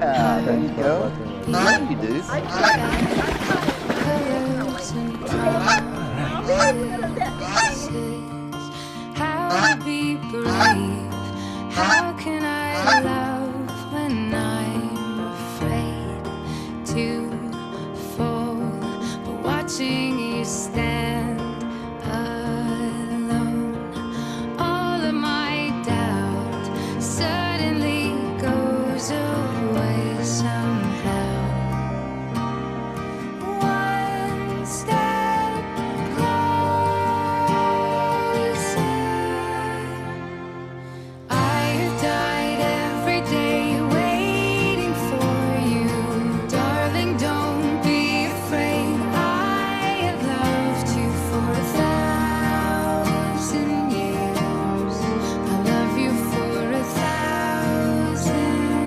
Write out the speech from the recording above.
Yeah, there you go. Yeah, you do. How to be brave, how